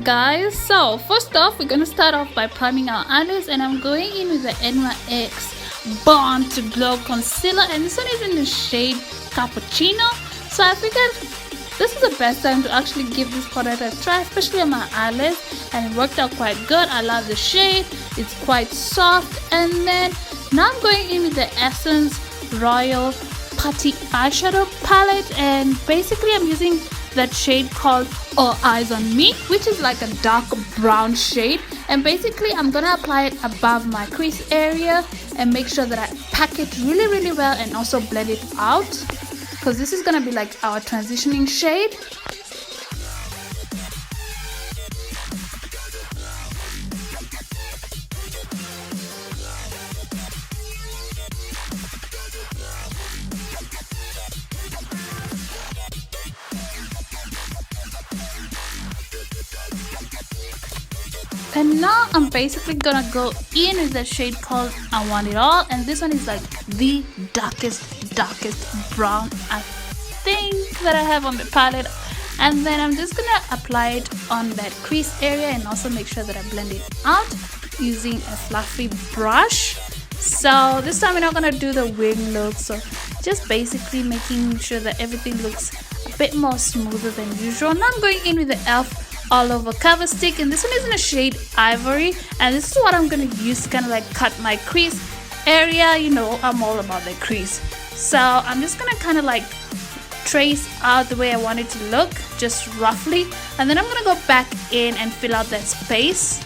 guys, so first off we're gonna start off by priming our eyelids, and I'm going in with the NYX Born to Glow concealer, and this one is in the shade Capuccino. So I figured this is the best time to actually give this product a try, especially on my eyelids, and it worked out quite good. I love the shade, it's quite soft. And then now I'm going in with the Essence Royal Putty eyeshadow palette, and basically I'm using that shade called All Eyes on Me, which is like a dark brown shade. And basically I'm gonna apply it above my crease area and make sure that I pack it really well, and also blend it out, because this is gonna be like our transitioning shade. And now I'm basically gonna go in with the shade called I Want It All, and this one is like the darkest brown I think that I have on the palette. And then I'm just gonna apply it on that crease area, and also make sure that I blend it out using a fluffy brush. So this time we're not gonna do the wing look, so just basically making sure that everything looks a bit more smoother than usual. Now I'm going in with the e.l.f. All Over Cover Stick, and this one is in a shade Ivory, and this is what I'm gonna use to kind of like cut my crease area. You know, I'm all about the crease, so I'm just gonna kind of like trace out the way I want it to look, just roughly, and then I'm gonna go back in and fill out that space.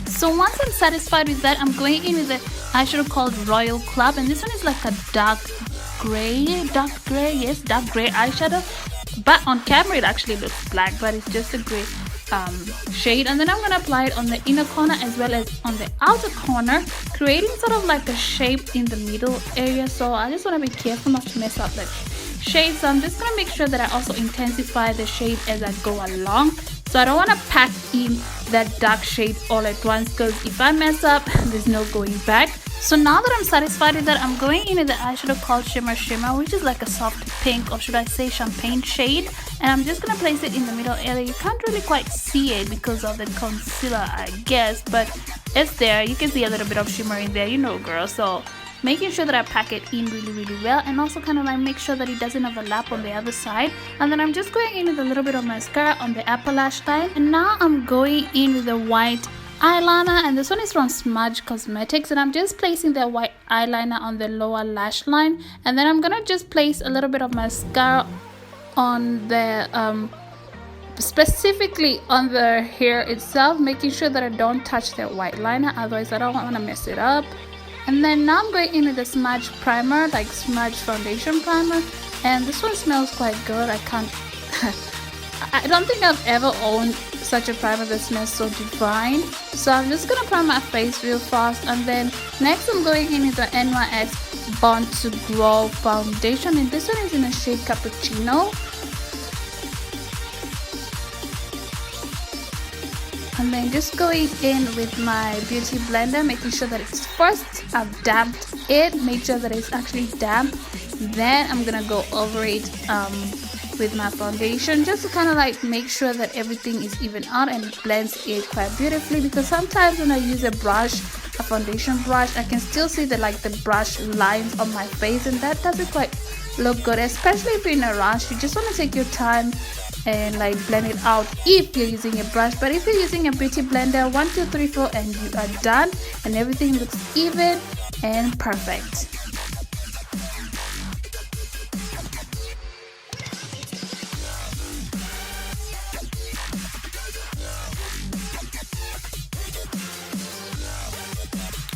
So once I'm satisfied with that, I'm going in with the eyeshadow called Royal Club, and this one is like a dark gray eyeshadow, but on camera it actually looks black, but it's just a gray shade. And then I'm gonna apply it on the inner corner as well as on the outer corner, creating sort of like a shape in the middle area. So I just want to be careful not to mess up that shade, so I'm just gonna make sure that I also intensify the shade as I go along. So I don't want to pack in that dark shade all at once, because if I mess up, there's no going back. So now that I'm satisfied with that, I'm going in with the eyeshadow called Shimmer Shimmer, which is like a soft pink, or should I say champagne shade. And I'm just going to place it in the middle area. You can't really quite see it because of the concealer, I guess, but it's there. You can see a little bit of shimmer in there, you know, girl. So making sure that I pack it in really well, and also kind of like make sure that it doesn't overlap on the other side. And then I'm just going in with a little bit of mascara on the upper lash line, and now I'm going in with the white eyeliner, and this one is from Smudge Cosmetics, and I'm just placing the white eyeliner on the lower lash line, and then I'm gonna just place a little bit of mascara on the specifically on the hair itself, making sure that I don't touch the white liner, otherwise I don't want to mess it up. And then now I'm going in with the Smudge primer, like Smudge foundation primer, and this one smells quite good. I don't think I've ever owned such a primer that smells so divine. So I'm just gonna prime my face real fast, and then next I'm going in with the NYX Born to Glow foundation, and this one is in a shade Capuccino. And then just going in with my beauty blender, making sure that it's first I've damped it, make sure that it's actually damp, then I'm gonna go over it with my foundation, just to kind of like make sure that everything is even out and it blends it quite beautifully. Because sometimes when I use a foundation brush, I can still see the brush lines on my face, and that doesn't quite look good, especially if you're in a rush. You just want to take your time and like blend it out if you're using a brush. But if you're using a beauty blender, 1 2 3 4 and you are done, and everything looks even and perfect.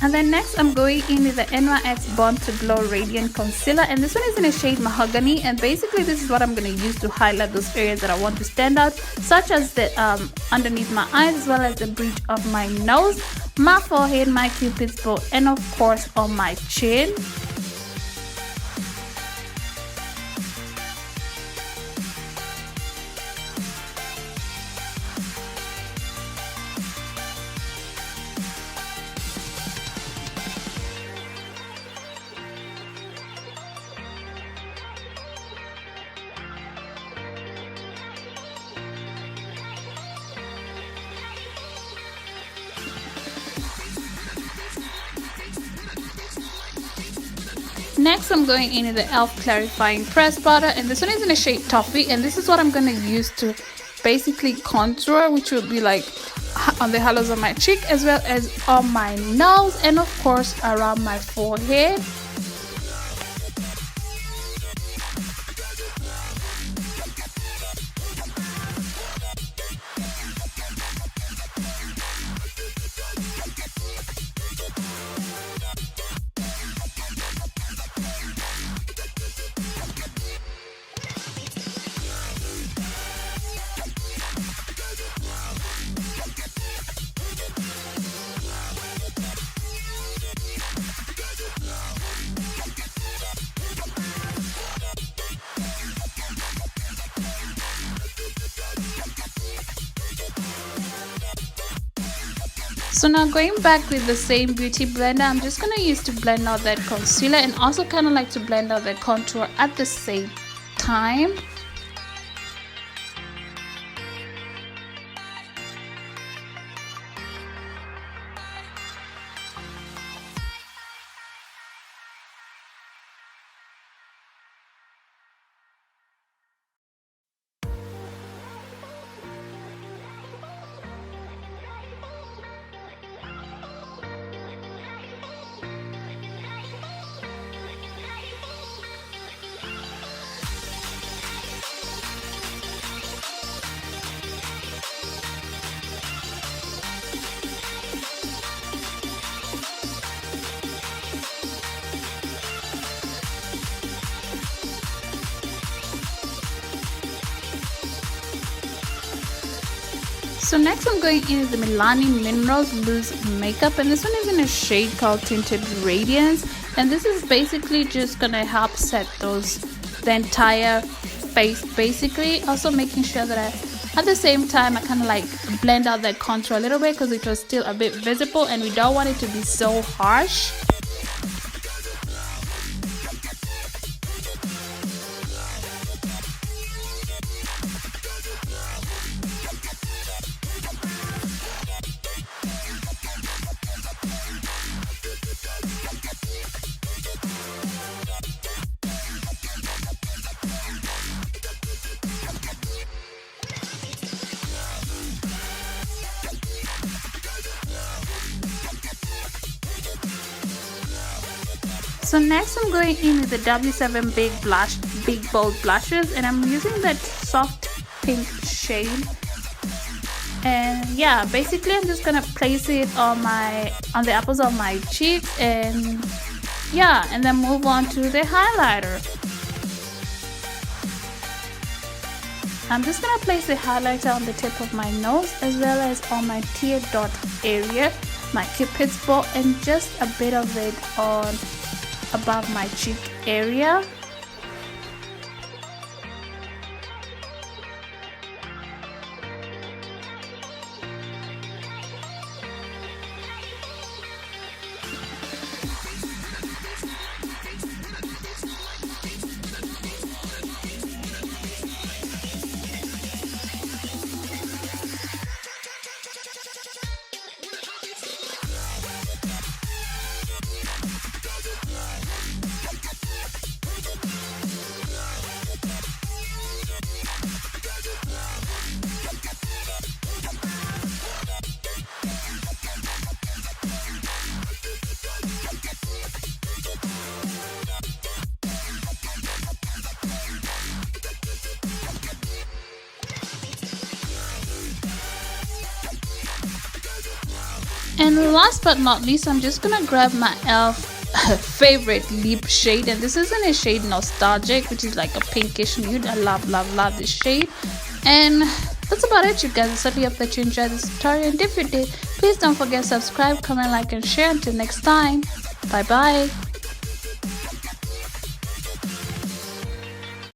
And then next I'm going in with the NYX Born to Glow Radiant Concealer, and this one is in a shade Mahoghany, and basically this is what I'm going to use to highlight those areas that I want to stand out, such as the underneath my eyes, as well as the bridge of my nose, my forehead, my cupid's bow, and of course on my chin. Next I'm going in with the e.l.f. Clarifying Press Powder, and this one is in the shade Toffee, and this is what I'm going to use to basically contour, which will be like on the hollows of my cheek, as well as on my nose, and of course around my forehead. So now going back with the same beauty blender, I'm just going to use to blend out that concealer, and also kind of like to blend out that contour at the same time. So next I'm going in with the Milani Minerals Loose Makeup, and this one is in a shade called Tinted Radiance, and this is basically just gonna help set the entire face, basically also making sure that at the same time I kind of like blend out that contour a little bit, because it was still a bit visible and we don't want it to be so harsh. So next I'm going in with the W7 Big Bold Blushes, and I'm using that soft pink shade. And yeah, basically I'm just gonna place it on the apples of my cheeks, and yeah, and then move on to the highlighter. I'm just gonna place the highlighter on the tip of my nose, as well as on my tear dot area, my cupid's bow, and just a bit of it on above my cheek area. And last but not least, I'm just gonna grab my e.l.f. favorite lip shade, and this is in a shade Nostalgic, which is like a pinkish nude. I love this shade. And that's about it, you guys. I certainly hope that you enjoyed this tutorial, and if you did, please don't forget to subscribe, comment, like, and share. Until next time, bye bye.